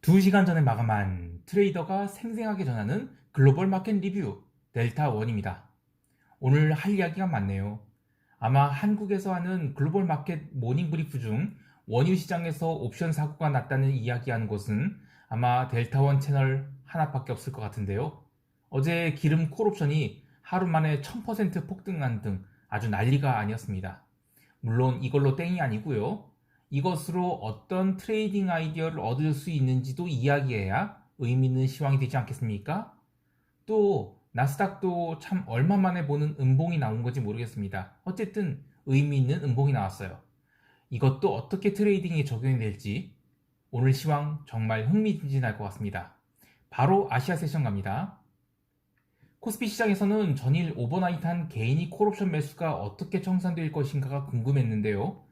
2시간 전에 마감한 트레이더가 생생하게 전하는 글로벌 마켓 리뷰 델타원입니다. 오늘 할 이야기가 많네요. 아마 한국에서 하는 글로벌 마켓 모닝 브리프 중 원유 시장에서 옵션 사고가 났다는 이야기하는 곳은 아마 델타원 채널 하나밖에 없을 것 같은데요. 어제 기름 콜옵션이 하루 만에 1000% 폭등한 등 아주 난리가 아니었습니다. 물론 이걸로 땡이 아니고요. 이것으로 어떤 트레이딩 아이디어를 얻을 수 있는지도 이야기해야 의미 있는 시황이 되지 않겠습니까? 또 나스닥도 참 얼마 만에 보는 음봉이 나온 건지 모르겠습니다. 어쨌든 의미 있는 음봉이 나왔어요. 이것도 어떻게 트레이딩에 적용이 될지 오늘 시황 정말 흥미진진할 것 같습니다. 바로 아시아 세션 갑니다. 코스피 시장에서는 전일 오버나잇한 개인이 콜옵션 매수가 어떻게 청산될 것인가가 궁금했는데요.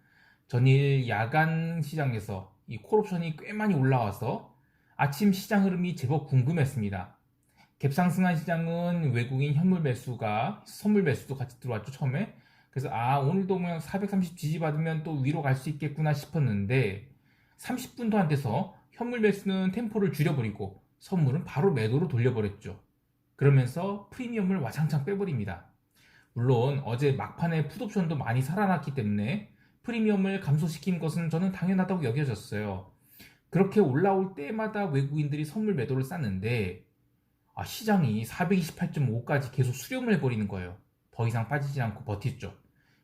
전일 야간 시장에서 이 콜옵션이 꽤 많이 올라와서 아침 시장 흐름이 제법 궁금했습니다. 갭상승한 시장은 외국인 현물 매수가 선물 매수도 같이 들어왔죠, 처음에. 그래서 오늘도 그냥 430 지지받으면 또 위로 갈 수 있겠구나 싶었는데 30분도 안 돼서 현물 매수는 템포를 줄여버리고 선물은 바로 매도로 돌려버렸죠. 그러면서 프리미엄을 와장창 빼버립니다. 물론 어제 막판에 풋옵션도 많이 살아났기 때문에 프리미엄을 감소시킨 것은 저는 당연하다고 여겨졌어요. 그렇게 올라올 때마다 외국인들이 선물 매도를 쌌는데 시장이 428.5까지 계속 수렴을 해버리는 거예요. 더 이상 빠지지 않고 버텼죠.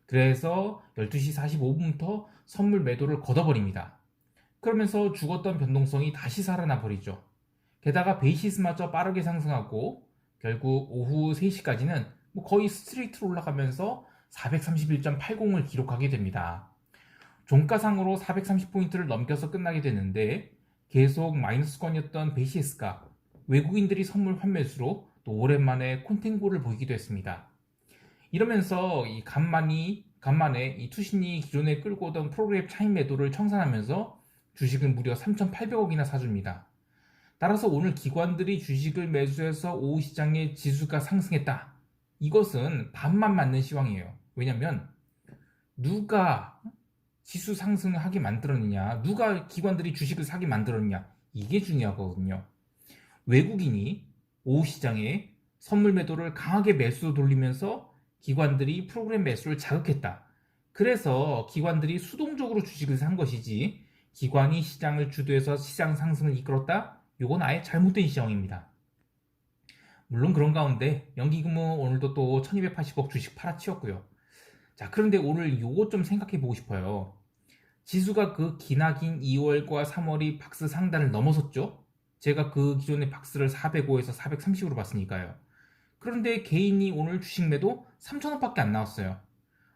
그래서 12시 45분부터 선물 매도를 걷어버립니다. 그러면서 죽었던 변동성이 다시 살아나 버리죠. 게다가 베이시스마저 빠르게 상승하고 결국 오후 3시까지는 거의 스트레이트로 올라가면서 431.80을 기록하게 됩니다. 종가상으로 430포인트를 넘겨서 끝나게 되는데 계속 마이너스권이었던 베이시스가 외국인들이 선물 환매수로 또 오랜만에 콘탱고를 보이기도 했습니다. 이러면서 간만에 이 투신이 기존에 끌고 오던 프로그램 차익 매도를 청산하면서 주식을 무려 3,800억이나 사줍니다. 따라서 오늘 기관들이 주식을 매수해서 오후 시장에 지수가 상승했다. 이것은 반만 맞는 시황이에요. 왜냐면 누가 지수 상승을 하게 만들었느냐, 누가 기관들이 주식을 사게 만들었느냐, 이게 중요하거든요. 외국인이 오후 시장에 선물 매도를 강하게 매수로 돌리면서 기관들이 프로그램 매수를 자극했다. 그래서 기관들이 수동적으로 주식을 산 것이지 기관이 시장을 주도해서 시장 상승을 이끌었다? 이건 아예 잘못된 시황입니다. 물론 그런 가운데 연기금은 오늘도 또 1280억 주식 팔아치웠고요. 자, 그런데 오늘 요거 좀 생각해 보고 싶어요. 지수가 그 기나긴 2월과 3월이 박스 상단을 넘어섰죠? 제가 그 기존의 박스를 405에서 430으로 봤으니까요. 그런데 개인이 오늘 주식 매도 3천원밖에 안 나왔어요.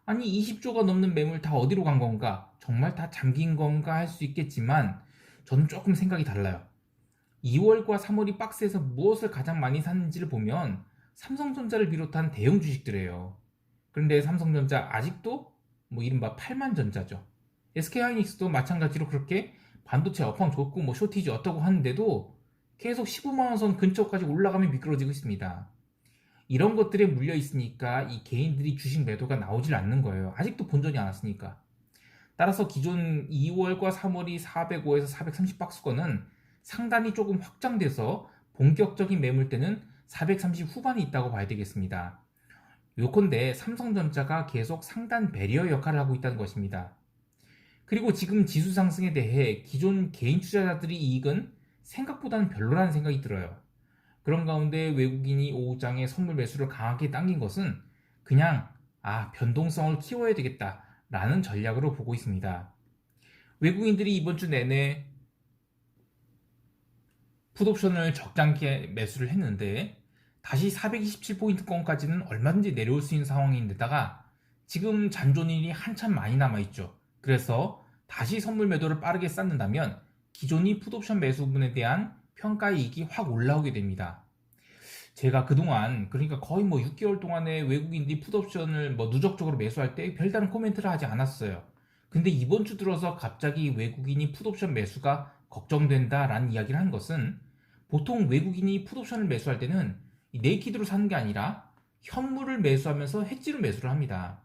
아니 20조가 넘는 매물 다 어디로 간 건가? 정말 다 잠긴 건가 할 수 있겠지만 저는 조금 생각이 달라요. 2월과 3월이 박스에서 무엇을 가장 많이 샀는지를 보면 삼성전자를 비롯한 대형 주식들이에요. 그런데 삼성전자 아직도 이른바 8만전자죠. SK하이닉스도 마찬가지로 그렇게 반도체 업황 좋고 쇼티지 어떠고 하는데도 계속 15만원 선 근처까지 올라가면 미끄러지고 있습니다. 이런 것들에 물려 있으니까 이 개인들이 주식 매도가 나오질 않는 거예요. 아직도 본전이 안 왔으니까. 따라서 기존 2월과 3월이 405에서 430 박스권은 상단이 조금 확장돼서 본격적인 매물대는 430 후반이 있다고 봐야 되겠습니다. 요컨대 삼성전자가 계속 상단 배리어 역할을 하고 있다는 것입니다. 그리고 지금 지수 상승에 대해 기존 개인 투자자들의 이익은 생각보다는 별로라는 생각이 들어요. 그런 가운데 외국인이 오후장에 선물 매수를 강하게 당긴 것은 그냥 변동성을 키워야 되겠다라는 전략으로 보고 있습니다. 외국인들이 이번 주 내내 풋옵션을 적잖게 매수를 했는데 다시 427포인트권까지는 얼마든지 내려올 수 있는 상황인데다가 지금 잔존일이 한참 많이 남아있죠. 그래서 다시 선물 매도를 빠르게 쌓는다면 기존이 풋옵션 매수분에 대한 평가 이익이 확 올라오게 됩니다. 제가 그동안 그러니까 거의 6개월 동안에 외국인들이 풋옵션을 누적적으로 매수할 때 별다른 코멘트를 하지 않았어요. 근데 이번 주 들어서 갑자기 외국인이 풋옵션 매수가 걱정된다라는 이야기를 한 것은 보통 외국인이 풋옵션을 매수할 때는 네이키드로 사는 게 아니라 현물을 매수하면서 해지로 매수를 합니다.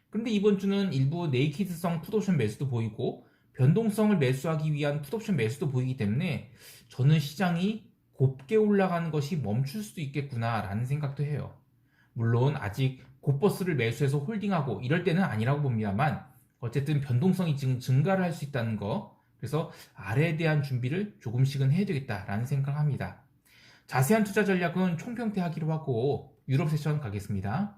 그런데 이번 주는 일부 네이키드성 풋옵션 매수도 보이고 변동성을 매수하기 위한 풋옵션 매수도 보이기 때문에 저는 시장이 곱게 올라가는 것이 멈출 수도 있겠구나라는 생각도 해요. 물론 아직 곧버스를 매수해서 홀딩하고 이럴 때는 아니라고 봅니다만 어쨌든 변동성이 지금 증가를 할 수 있다는 거, 그래서 아래에 대한 준비를 조금씩은 해야 되겠다라는 생각을 합니다. 자세한 투자 전략은 총평대하기로 하고 유럽 세션 가겠습니다.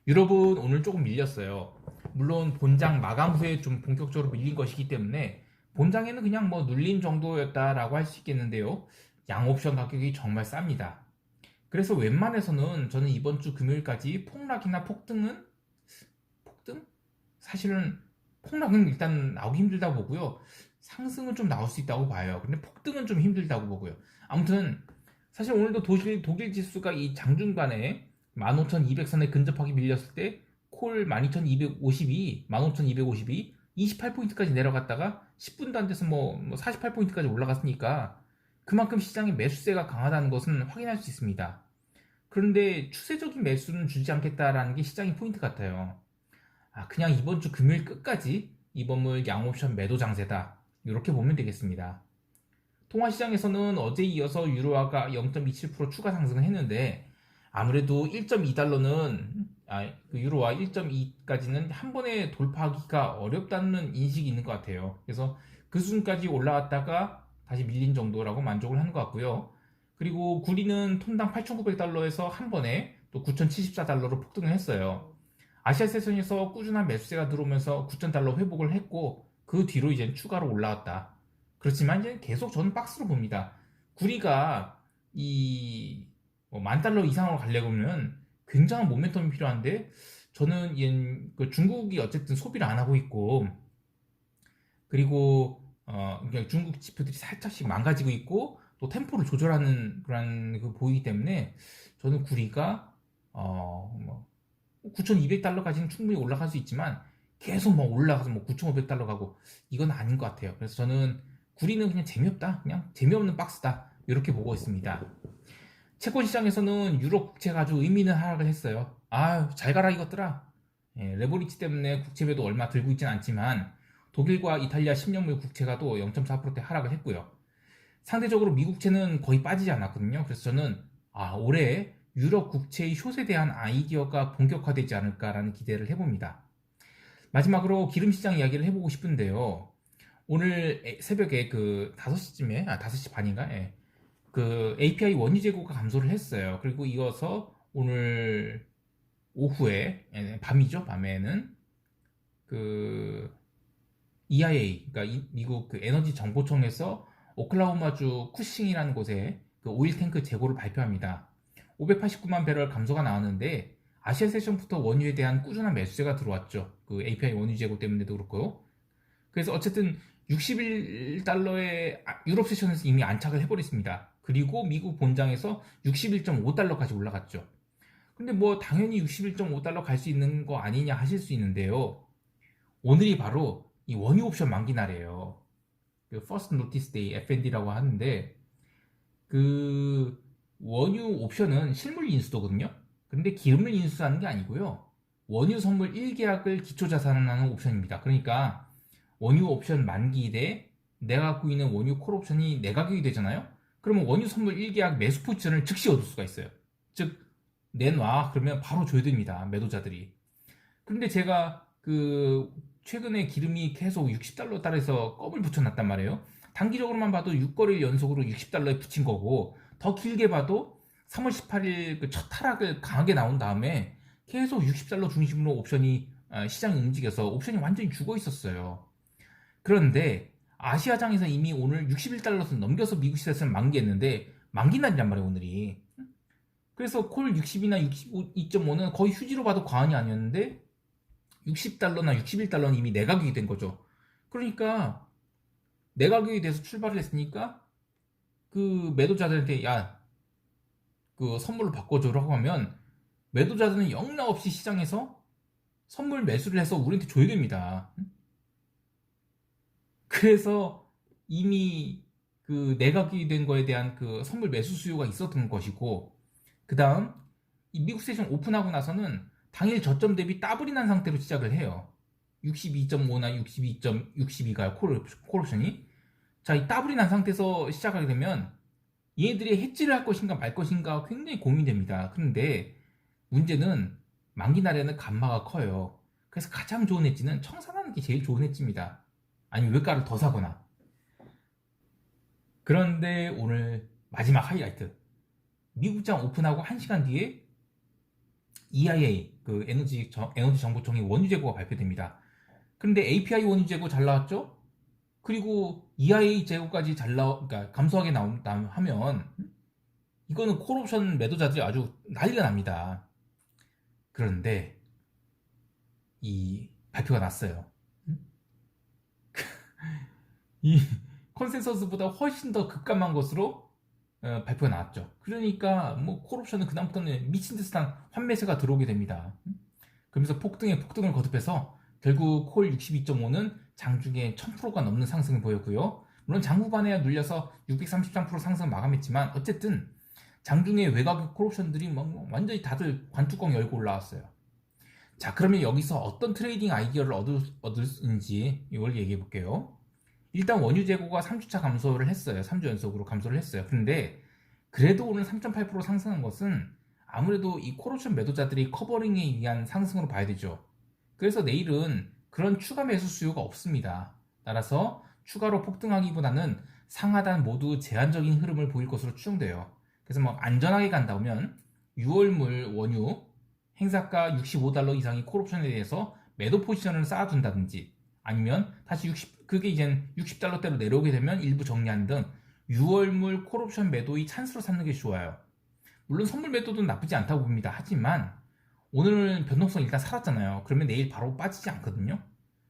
유럽은 오늘 조금 밀렸어요. 물론 본장 마감 후에 좀 본격적으로 밀린 것이기 때문에 본장에는 그냥 뭐 눌림 정도였다라고 할 수 있겠는데요. 양옵션 가격이 정말 쌉니다. 그래서 웬만해서는 저는 이번 주 금요일까지 폭락이나 폭등? 사실은 폭락은 일단 나오기 힘들다고 보고요. 상승은 좀 나올 수 있다고 봐요. 근데 폭등은 좀 힘들다고 보고요. 아무튼 사실 오늘도 독일 지수가 이 장중간에 15,200선에 근접하게 밀렸을 때 콜 12,252, 15,252, 28포인트까지 내려갔다가 10분도 안 돼서 뭐 48포인트까지 올라갔으니까 그만큼 시장의 매수세가 강하다는 것은 확인할 수 있습니다. 그런데 추세적인 매수는 주지 않겠다라는 게 시장의 포인트 같아요. 그냥 이번 주 금요일 끝까지 이번물 양옵션 매도 장세다. 이렇게 보면 되겠습니다. 통화시장에서는 어제 이어서 유로화가 0.27% 추가 상승을 했는데 아무래도 1.2달러는 유로화 1.2까지는 한 번에 돌파하기가 어렵다는 인식이 있는 것 같아요. 그래서 그 수준까지 올라왔다가 다시 밀린 정도라고 만족을 하는 것 같고요. 그리고 구리는 톤당 8,900달러에서 한 번에 또 9,074달러로 폭등을 했어요. 아시아 세션에서 꾸준한 매수세가 들어오면서 9,000달러 회복을 했고 그 뒤로 이제 추가로 올라왔다. 그렇지만 이제 계속 저는 박스로 봅니다. 구리가 이 10,000달러 이상으로 가려면 굉장한 모멘텀이 필요한데 저는 그 중국이 어쨌든 소비를 안 하고 있고 그리고 그러니까 중국 지표들이 살짝씩 망가지고 있고 또 템포를 조절하는 그런 그 보이기 때문에 저는 구리가 9,200달러까지는 충분히 올라갈 수 있지만 계속 올라가서 9,500달러 가고 이건 아닌 것 같아요. 그래서 저는 구리는 그냥 재미없다, 그냥 재미없는 박스다 이렇게 보고 있습니다. 채권 시장에서는 유럽 국채가 아주 의미 있는 하락을 했어요. 잘 가라 이것들아. 레버리지 때문에 국채 매도 얼마 들고 있진 않지만 독일과 이탈리아 10년물 국채가 또 0.4%대 하락을 했고요. 상대적으로 미국채는 거의 빠지지 않았거든요. 그래서 저는 올해 유럽 국채의 숏에 대한 아이디어가 본격화되지 않을까라는 기대를 해봅니다. 마지막으로 기름시장 이야기를 해보고 싶은데요. 오늘 새벽에 그 5시쯤에 5시 반인가? 그 API 원유 재고가 감소를 했어요. 그리고 이어서 오늘 오후에 밤이죠. 밤에는 그 EIA, 그러니까 미국 그 에너지 정보청에서 오클라호마주 쿠싱이라는 곳에 그 오일 탱크 재고를 발표합니다. 589만 배럴 감소가 나왔는데 아시아 세션부터 원유에 대한 꾸준한 매수세가 들어왔죠. 그 API 원유 재고 때문에도 그렇고요. 그래서 어쨌든 61달러의 유럽 세션에서 이미 안착을 해버렸습니다. 그리고 미국 본장에서 61.5달러까지 올라갔죠. 근데 당연히 61.5달러 갈 수 있는 거 아니냐 하실 수 있는데요. 오늘이 바로 이 원유 옵션 만기 날이에요. 그 First Notice Day FND라고 하는데 그 원유 옵션은 실물 인수도거든요. 근데 기름을 인수하는 게 아니고요. 원유 선물 1계약을 기초자산하는 옵션입니다. 그러니까 원유 옵션 만기 대 내가 갖고 있는 원유 콜 옵션이 내 가격이 되잖아요. 그러면 원유 선물 1계약 매수 포지션을 즉시 얻을 수가 있어요. 즉 내놔 그러면 바로 줘야 됩니다. 매도자들이. 그런데 제가 그 최근에 기름이 계속 60달러 달에서 껌을 붙여놨단 말이에요. 단기적으로만 봐도 6거래일 연속으로 60달러에 붙인 거고 더 길게 봐도 3월 18일 그 첫 하락을 강하게 나온 다음에 계속 60달러 중심으로 옵션이 시장이 움직여서 옵션이 완전히 죽어 있었어요. 그런데 아시아장에서 이미 오늘 61달러선 넘겨서 미국 시세를 만기했는데 만기 날이란 말이에요 오늘이. 그래서 콜 60이나 62.5는 거의 휴지로 봐도 과언이 아니었는데 60달러나 61달러는 이미 내 가격이 된 거죠. 그러니까 내 가격에 대해서 출발을 했으니까 그 매도자들한테 그 선물로 바꿔줘라고 하면 매도자들은 영락없이 시장에서 선물 매수를 해서 우리한테 줘야 됩니다. 그래서 이미 그 내각이 된 거에 대한 그 선물 매수 수요가 있었던 것이고 그 다음 이 미국 세션 오픈하고 나서는 당일 저점 대비 더블이 난 상태로 시작을 해요. 62.5나 62.62가요, 콜옵션이. 자, 이 더블이 난 상태에서 시작하게 되면 얘들이 해지를 할 것인가 말 것인가 굉장히 고민됩니다. 그런데 문제는 만기 날에는 감마가 커요. 그래서 가장 좋은 엣지는 청산하는 게 제일 좋은 엣지입니다. 아니면 외가를 더 사거나. 그런데 오늘 마지막 하이라이트. 미국장 오픈하고 1시간 뒤에 EIA, 그 에너지 정보청의 원유 재고가 발표됩니다. 그런데 API 원유 재고 잘 나왔죠? 그리고 EIA 재고까지 그러니까 감소하게 나온다 하면 이거는 콜옵션 매도자들이 아주 난리가 납니다. 그런데 이 발표가 났어요. 이 컨센서스보다 훨씬 더 급감한 것으로 발표가 나왔죠. 그러니까 뭐 콜옵션은 그다음부터는 미친 듯한 환매세가 들어오게 됩니다. 그러면서 폭등에 폭등을 거듭해서 결국 콜 62.5는 장중에 1000%가 넘는 상승을 보였고요. 물론 장후반에야 눌려서 633% 상승 마감했지만 어쨌든 장중에 외곽 콜옵션들이 뭐 완전히 다들 관뚜껑 열고 올라왔어요. 자, 그러면 여기서 어떤 트레이딩 아이디어를 얻을지 이걸 얘기해 볼게요. 일단 원유 재고가 3주차 감소를 했어요. 3주 연속으로 감소를 했어요. 그런데 그래도 오늘 3.8% 상승한 것은 아무래도 이 콜옵션 매도자들이 커버링에 의한 상승으로 봐야 되죠. 그래서 내일은 그런 추가 매수 수요가 없습니다. 따라서 추가로 폭등하기보다는 상하단 모두 제한적인 흐름을 보일 것으로 추정돼요. 그래서 뭐 안전하게 간다 면 6월물 원유 행사가 65달러 이상의 콜옵션에 대해서 매도 포지션을 쌓아둔다든지 아니면 다시 그게 이제 60달러대로 내려오게 되면 일부 정리하는 등 6월물 콜옵션 매도의 찬스로 삼는 게 좋아요. 물론 선물 매도도 나쁘지 않다고 봅니다. 하지만 오늘은 변동성 일단 살았잖아요. 그러면 내일 바로 빠지지 않거든요.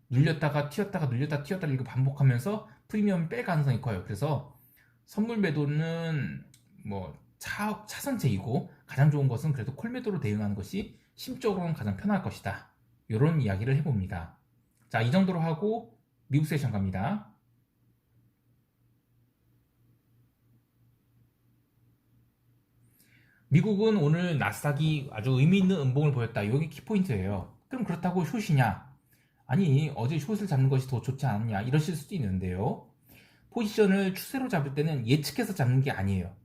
눌렸다가 튀었다가 눌렸다 튀었다 이거 반복하면서 프리미엄 뺄 가능성이 커요. 그래서 선물 매도는 뭐 차선책이고 가장 좋은 것은 그래도 콜 매도로 대응하는 것이 심적으로는 가장 편할 것이다. 이런 이야기를 해봅니다. 자, 이 정도로 하고 미국 세션 갑니다. 미국은 오늘 나스닥이 아주 의미 있는 음봉을 보였다. 이게 키포인트예요. 그럼 그렇다고 숏이냐? 아니, 어제 숏을 잡는 것이 더 좋지 않느냐? 이러실 수도 있는데요. 포지션을 추세로 잡을 때는 예측해서 잡는 게 아니에요.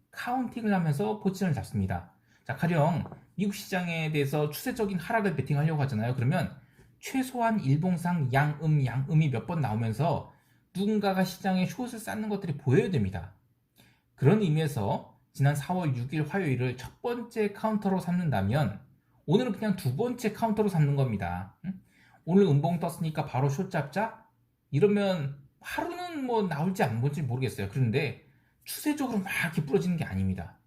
카운팅을 하면서 포지션을 잡습니다. 자, 가령 미국 시장에 대해서 추세적인 하락을 베팅하려고 하잖아요. 그러면 최소한 일봉상 양음이 몇 번 나오면서 누군가가 시장에 숏을 쌓는 것들이 보여야 됩니다. 그런 의미에서 지난 4월 6일 화요일을 첫 번째 카운터로 삼는다면 오늘은 그냥 두 번째 카운터로 삼는 겁니다. 오늘 음봉 떴으니까 바로 숏 잡자? 이러면 하루는 뭐 나올지 안 나올지 모르겠어요. 그런데 추세적으로 막 이렇게 부러지는 게 아닙니다.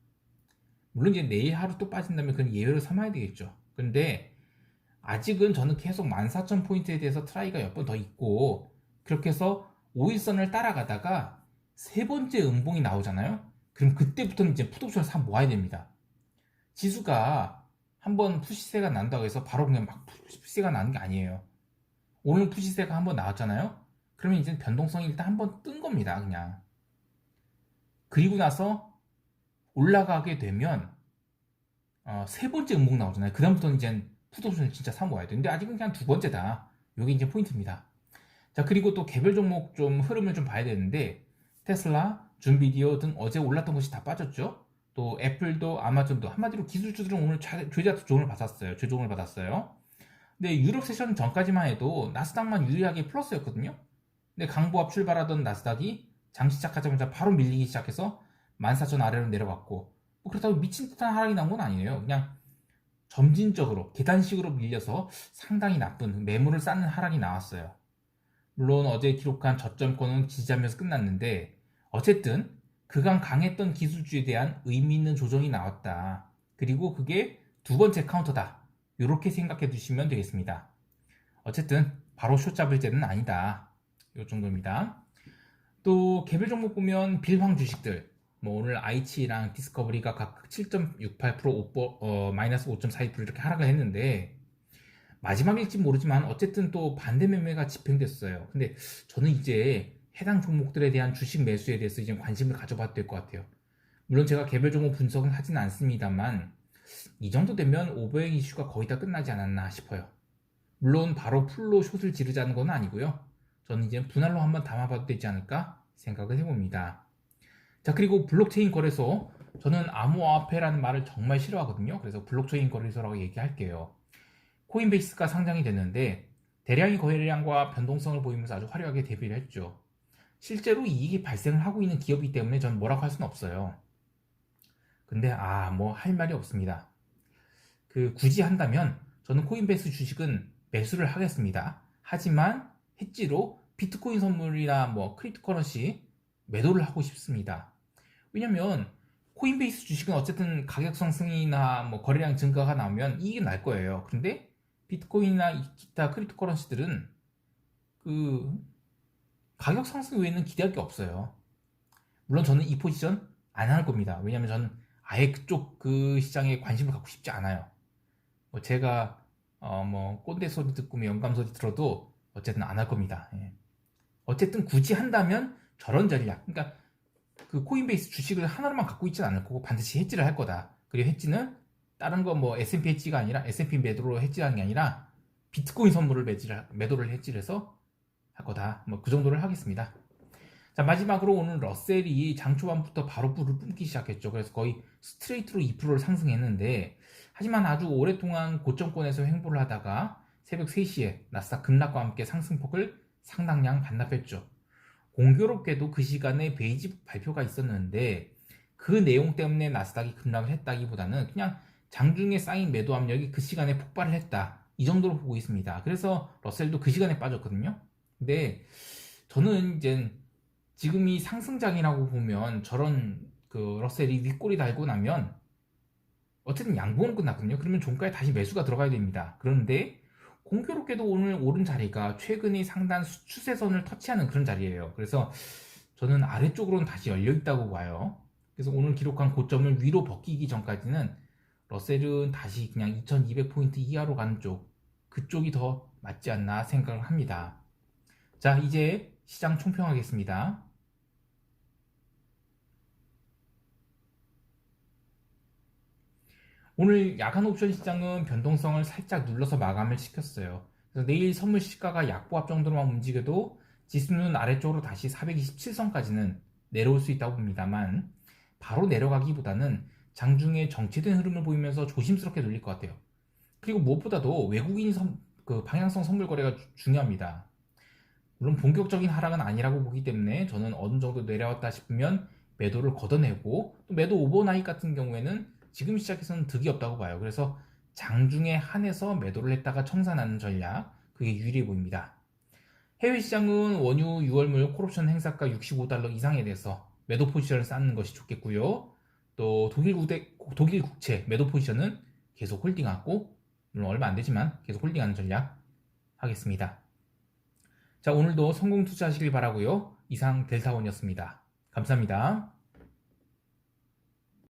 물론 이제 내일 하루 또 빠진다면 그건 예외로 삼아야 되겠죠. 그런데 아직은 저는 계속 14,000포인트에 대해서 트라이가 몇 번 더 있고 그렇게 해서 5일선을 따라가다가 세 번째 음봉이 나오잖아요. 그럼 그때부터는 이제 풋옵션을 사 모아야 됩니다. 지수가 한번 푸시세가 난다고 해서 바로 그냥 막 푸시세가 나는 게 아니에요. 오늘 푸시세가 한번 나왔잖아요. 그러면 이제 변동성이 일단 한번 뜬 겁니다. 그냥. 그리고 나서 올라가게 되면 세 번째 음봉 나오잖아요. 그 다음부터는 이제 풋옵션을 진짜 사 모아야 돼. 근데 아직은 그냥 두 번째다. 이게 이제 포인트입니다. 자, 그리고 또 개별 종목 좀 흐름을 좀 봐야 되는데 테슬라, 준비디오 등 어제 올랐던 것이 다 빠졌죠. 또 애플도 아마존도 한마디로 기술주들은 오늘 최저종을 받았어요. 근데 유럽 세션 전까지만 해도 나스닥만 유리하게 플러스였거든요. 근데 강보합 출발하던 나스닥이 장 시작하자마자 바로 밀리기 시작해서 14,000 아래로 내려갔고 뭐 그렇다고 미친 듯한 하락이 난 건 아니에요. 그냥 점진적으로 계단식으로 밀려서 상당히 나쁜 매물을 쌓는 하락이 나왔어요. 물론 어제 기록한 저점권은 지지하면서 끝났는데 어쨌든 그간 강했던 기술주에 대한 의미 있는 조정이 나왔다. 그리고 그게 두 번째 카운터다. 이렇게 생각해 두시면 되겠습니다. 어쨌든 바로 숏 잡을 때는 아니다. 이 정도입니다. 또 개별 종목 보면 빌황 주식들 뭐 오늘 아이치랑 디스커버리가 각 7.68%, 마이너스 5.42% 이렇게 하락을 했는데 마지막일지 모르지만 어쨌든 또 반대 매매가 집행됐어요. 근데 저는 이제 해당 종목들에 대한 주식 매수에 대해서 이제 관심을 가져봐도 될 것 같아요. 물론 제가 개별 종목 분석은 하지는 않습니다만 이 정도 되면 오버행 이슈가 거의 다 끝나지 않았나 싶어요. 물론 바로 풀로 숏을 지르자는 건 아니고요. 저는 이제 분할로 한번 담아봐도 되지 않을까 생각을 해봅니다. 자, 그리고 블록체인 거래소. 저는 암호화폐라는 말을 정말 싫어하거든요. 그래서 블록체인 거래소라고 얘기할게요. 코인베이스가 상장이 됐는데 대량의 거래량과 변동성을 보이면서 아주 화려하게 데뷔를 했죠. 실제로 이익이 발생을 하고 있는 기업이기 때문에 전 뭐라고 할 수는 없어요. 근데 뭐 할 말이 없습니다. 굳이 한다면 저는 코인베이스 주식은 매수를 하겠습니다. 하지만 해지로 비트코인 선물이나 크립토커런시 매도를 하고 싶습니다. 왜냐면 코인베이스 주식은 어쨌든 가격 상승이나 거래량 증가가 나오면 이익이 날 거예요. 그런데 비트코인이나 기타 크립토커런시들은 가격 상승 외에는 기대할 게 없어요. 물론 저는 이 포지션 안 할 겁니다. 왜냐면 저는 아예 그쪽 시장에 관심을 갖고 싶지 않아요. 제가 꼰대 소리 듣고 영감 소리 들어도 어쨌든 안 할 겁니다. 예. 어쨌든 굳이 한다면 저런 전략, 그러니까 코인베이스 주식을 하나로만 갖고 있지는 않을 거고 반드시 해지를 할 거다. 그리고 해지는 다른 거 S&P 해지가 아니라 S&P 매도로 해지하는 게 아니라 비트코인 선물을 매도를 해지를 해서 할 거다. 그 정도를 하겠습니다. 자, 마지막으로 오늘 러셀이 장 초반부터 바로 불을 뿜기 시작했죠. 그래서 거의 스트레이트로 2%를 상승했는데, 하지만 아주 오랫동안 고점권에서 횡보를 하다가 새벽 3시에 나스닥 급락과 함께 상승폭을 상당량 반납했죠. 공교롭게도 그 시간에 베이지 발표가 있었는데 그 내용 때문에 나스닥이 급락을 했다기보다는 그냥 장중에 쌓인 매도 압력이 그 시간에 폭발을 했다, 이 정도로 보고 있습니다. 그래서 러셀도 그 시간에 빠졌거든요. 근데 저는 이제 지금이 상승장이라고 보면 저런 러셀이 윗꼬리 달고 나면 어쨌든 양봉은 끝났거든요. 그러면 종가에 다시 매수가 들어가야 됩니다. 그런데 공교롭게도 오늘 오른 자리가 최근의 상단 추세선을 터치하는 그런 자리예요. 그래서 저는 아래쪽으로는 다시 열려 있다고 봐요. 그래서 오늘 기록한 고점을 위로 벗기기 전까지는 러셀은 다시 그냥 2200포인트 이하로 가는 그쪽이 더 맞지 않나 생각을 합니다. 자, 이제 시장 총평하겠습니다. 오늘 야간 옵션 시장은 변동성을 살짝 눌러서 마감을 시켰어요. 그래서 내일 선물 시가가 약보합 정도로만 움직여도 지수는 아래쪽으로 다시 427선까지는 내려올 수 있다고 봅니다만, 바로 내려가기보다는 장중에 정체된 흐름을 보이면서 조심스럽게 눌릴 것 같아요. 그리고 무엇보다도 외국인 방향성 선물 거래가 중요합니다. 물론 본격적인 하락은 아니라고 보기 때문에 저는 어느 정도 내려왔다 싶으면 매도를 걷어내고, 또 매도 오버나잇 같은 경우에는 지금 시작해서는 득이 없다고 봐요. 그래서 장중에 한해서 매도를 했다가 청산하는 전략, 그게 유리해 보입니다. 해외 시장은 원유 6월물 콜옵션 행사가 $65 이상에 대해서 매도 포지션을 쌓는 것이 좋겠고요. 또 독일 국채 매도 포지션은 계속 홀딩하고, 물론 얼마 안 되지만 계속 홀딩하는 전략 하겠습니다. 자, 오늘도 성공 투자하시길 바라고요. 이상 델타원이었습니다. 감사합니다.